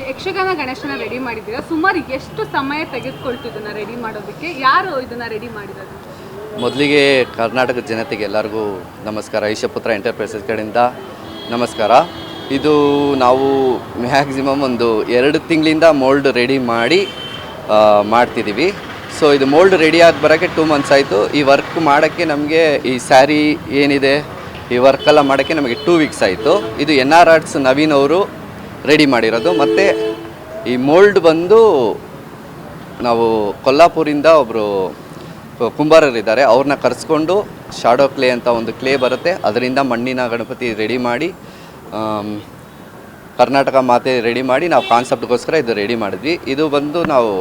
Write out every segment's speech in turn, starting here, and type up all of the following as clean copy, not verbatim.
ಯಕ್ಷಗಾನ ಗಣೇಶನ ರೆಡಿ ಮಾಡಿದ್ದೀರಾ, ಸುಮಾರು ಎಷ್ಟು ಸಮಯ ತೆಗೆದುಕೊಳ್ತು ಇದನ್ನು ರೆಡಿ ಮಾಡೋದಕ್ಕೆ? ಯಾರು ಇದನ್ನು ರೆಡಿ ಮಾಡಿರೋದು? ಮೊದಲಿಗೆ ಕರ್ನಾಟಕದ ಜನತೆಗೆ ಎಲ್ಲರಿಗೂ ನಮಸ್ಕಾರ. ಈಶಪುತ್ರ ಎಂಟರ್ಪ್ರೈಸಸ್ ಕಡೆಯಿಂದ ನಮಸ್ಕಾರ. ಇದು ನಾವು ಮ್ಯಾಕ್ಸಿಮಮ್ ಒಂದು 2 ತಿಂಗಳಿಂದ ಮೋಲ್ಡ್ ರೆಡಿ ಮಾಡಿ ಮಾಡ್ತಿದ್ದೀವಿ. ಸೊ ಇದು ಮೋಲ್ಡ್ ರೆಡಿ ಆಗಿ ಬರೋಕ್ಕೆ 2 ಮಂತ್ಸ್ ಆಯಿತು. ಈ ವರ್ಕ್ ಮಾಡೋಕ್ಕೆ ನಮಗೆ ಈ ಸ್ಯಾರಿ ಏನಿದೆ ಈ ವರ್ಕೆಲ್ಲ ಮಾಡೋಕ್ಕೆ ನಮಗೆ 2 ವೀಕ್ಸ್ ಆಯಿತು. ಇದು NR ಆರ್ಟ್ಸ್ ನವೀನ್ ಅವರು ರೆಡಿ ಮಾಡಿರೋದು. ಮತ್ತು ಈ ಮೋಲ್ಡ್ ಬಂದು ನಾವು ಕೊಲ್ಲಾಪುರಿಂದ ಒಬ್ಬರು ಕುಂಬಾರರಿದ್ದಾರೆ, ಅವ್ರನ್ನ ಕರೆಸ್ಕೊಂಡು ಶಾಡೋ ಕ್ಲೇ ಅಂತ ಒಂದು ಕ್ಲೇ ಬರುತ್ತೆ, ಅದರಿಂದ ಮಣ್ಣಿನ ಗಣಪತಿ ರೆಡಿ ಮಾಡಿ ಕರ್ನಾಟಕ ಮಾತೆ ರೆಡಿ ಮಾಡಿ ನಾವು ಕಾನ್ಸೆಪ್ಟ್ಗೋಸ್ಕರ ಇದು ರೆಡಿ ಮಾಡಿದ್ವಿ. ಇದು ಬಂದು ನಾವು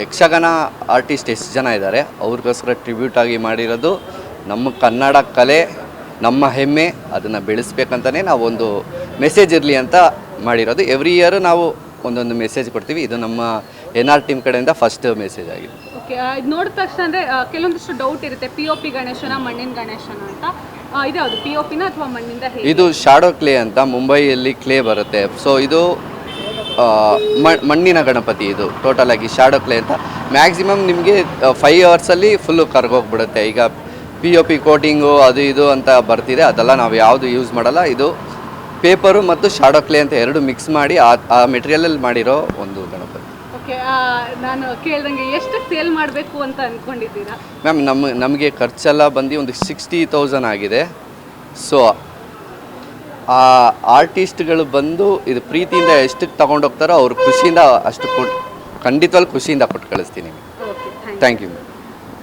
ಯಕ್ಷಗಾನ ಆರ್ಟಿಸ್ಟ್ ಎಷ್ಟು ಜನ ಇದ್ದಾರೆ ಅವ್ರಿಗೋಸ್ಕರ ಟ್ರಿಬ್ಯೂಟಾಗಿ ಮಾಡಿರೋದು. ನಮ್ಮ ಕನ್ನಡ ಕಲೆ ನಮ್ಮ ಹೆಮ್ಮೆ, ಅದನ್ನು ಬೆಳೆಸ್ಬೇಕಂತಲೇ ನಾವು ಒಂದು ಮೆಸೇಜ್ ಇರಲಿ ಅಂತ ಮಾಡಿರೋದು. ಎವ್ರಿ ಇಯರ್ ನಾವು ಒಂದೊಂದು ಮೆಸೇಜ್ ಕೊಡ್ತೀವಿ. ಇದು ನಮ್ಮ NR ಟೀಮ್ ಕಡೆಯಿಂದ ಫಸ್ಟ್ ಮೆಸೇಜ್ ಆಗಿದೆ. ಓಕೆ, ಇದು ನೋಡಿದ ತಕ್ಷಣ ಅಂದರೆ ಕೆಲವೊಂದಿಷ್ಟು ಡೌಟ್ ಇರುತ್ತೆ, POP ಗಣೇಶನ ಮಣ್ಣಿನ ಗಣೇಶನ ಅಂತ. ಇದು ಯಾವುದು POPನ ಅಥವಾ ಮಣ್ಣಿಂದ? ಇದು ಶಾಡೋ ಕ್ಲೇ ಅಂತ ಮುಂಬೈಯಲ್ಲಿ ಕ್ಲೇ ಬರುತ್ತೆ. ಸೊ ಇದು ಮಣ್ಣಿನ ಗಣಪತಿ. ಇದು ಟೋಟಲ್ ಆಗಿ ಶಾಡೋ ಕ್ಲೇ ಅಂತ. ಮ್ಯಾಕ್ಸಿಮಮ್ ನಿಮಗೆ 5 ಅವರ್ಸಲ್ಲಿ ಫುಲ್ಲು ಕರ್ಗೋಗ್ಬಿಡುತ್ತೆ. ಈಗ POP ಕೋಟಿಂಗು ಅದು ಇದು ಅಂತ ಬರ್ತಿದೆ, ಅದೆಲ್ಲ ನಾವು ಯಾವುದು ಯೂಸ್ ಮಾಡಲ್ಲ. ಇದು ಪೇಪರು ಮತ್ತು ಶಾಡೋ ಕ್ಲೇ ಅಂತ 2 ಮಿಕ್ಸ್ ಮಾಡಿ ಆ ಮೆಟೀರಿಯಲಲ್ಲಿ ಮಾಡಿರೋ ಒಂದು ಗಣಪತಿ. ಓಕೆ, ನಾನು ಕೇಳ್ದಂಗೆ ಎಷ್ಟು ಸೇಲ್ ಮಾಡಬೇಕು ಅಂತ ಅಂದ್ಕೊಂಡಿದ್ದೀರಾ? ಮ್ಯಾಮ್ ನಮಗೆ ಖರ್ಚೆಲ್ಲ ಬಂದು ಒಂದು 60,000 ಆಗಿದೆ. ಸೊ ಆ ಆರ್ಟಿಸ್ಟ್ಗಳು ಬಂದು ಇದು ಪ್ರೀತಿಯಿಂದ ಎಷ್ಟಕ್ಕೆ ತೊಗೊಂಡೋಗ್ತಾರೋ ಅವ್ರು ಖುಷಿಯಿಂದ ಅಷ್ಟು ಖಂಡಿತವಾಗ್ಲೂ ಖುಷಿಯಿಂದ ಕೊಟ್ಟು ಕಳಿಸ್ತೀನಿ. Okay, thank you.